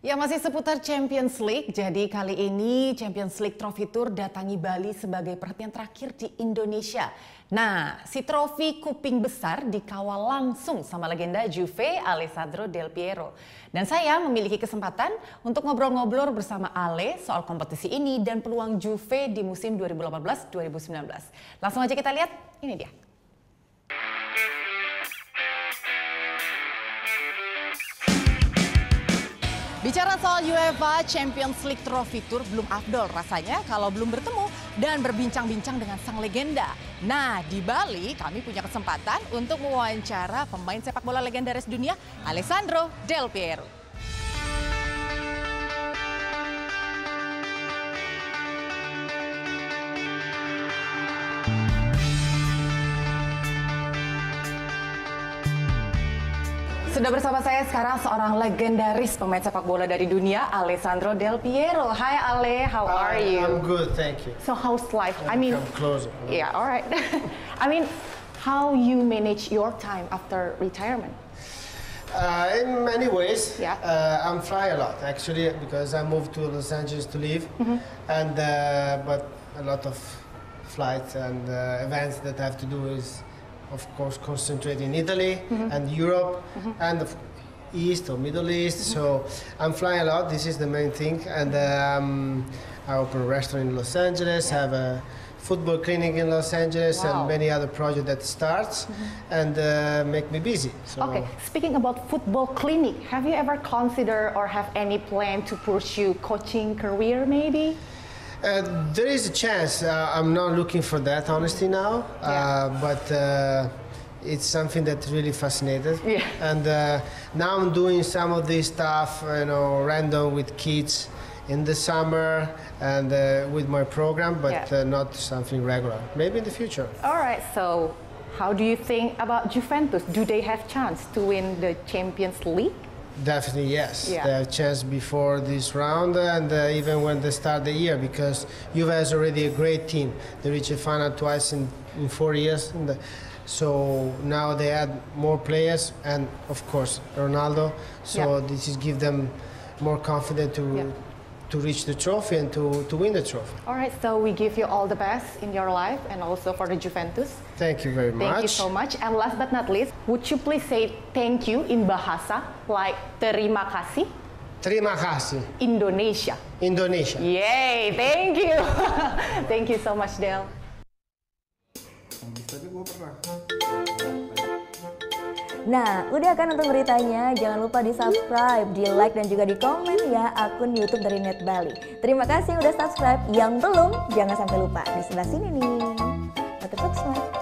Ya, masih seputar Champions League. Jadi kali ini Champions League Trophy Tour datangi Bali sebagai perhatian terakhir di Indonesia. Nah, si trofi kuping besar dikawal langsung sama legenda Juve, Alessandro Del Piero. Dan saya memiliki kesempatan untuk ngobrol-ngobrol bersama Ale soal kompetisi ini dan peluang Juve di musim 2018-2019. Langsung aja kita lihat, ini dia. Bicara soal UEFA Champions League Trophy Tour, belum afdol rasanya kalau belum bertemu dan berbincang-bincang dengan sang legenda. Nah, di Bali kami punya kesempatan untuk mewawancara pemain sepak bola legendaris dunia, Alessandro Del Piero. Sudah bersama saya sekarang seorang legendaris pemain sepak bola dari dunia, Alessandro Del Piero. Hi Ale, how are you? I'm good, thank you. So how's life? I mean, come closer. Yeah, all right. I mean, how you manage your time after retirement? In many ways, Yeah. I'm fly a lot actually because I moved to Los Angeles to live, and but a lot of flights and events that I have to do is, of course, concentrate in Italy and Europe and the East or Middle East. So I'm flying a lot. This is the main thing. And I open a restaurant in Los Angeles, have a football clinic in Los Angeles, and many other projects that starts and make me busy. So. Okay, speaking about football clinic, have you ever considered or have any plan to pursue coaching career maybe? There is a chance. I'm not looking for that honestly now, but it's something that really fascinated. Yeah. And now I'm doing some of this stuff, random with kids in the summer and with my program, but not something regular. Maybe in the future. All right. So, how do you think about Juventus? Do they have chance to win the Champions League? Definitely yes. Yeah. They have a chance before this round and even when they start the year, because Juve has already a great team. They reached a final twice in 4 years. So now they add more players and of course Ronaldo. So this is give them more confidence to reach the trophy and to win the trophy. All right, so we give you all the best in your life and also for the Juventus. Thank you very much. Thank you so much. And last but not least, would you please say thank you in bahasa like terima kasih? Terima kasih. Indonesia. Indonesia. Yay, thank you. Thank you so much, Del. Nah, udah kan untuk beritanya? Jangan lupa di subscribe, di like dan juga di komen ya akun YouTube dari Net Bali. Terima kasih udah subscribe. Yang belum, jangan sampai lupa di sebelah sini nih. Notif subscribe.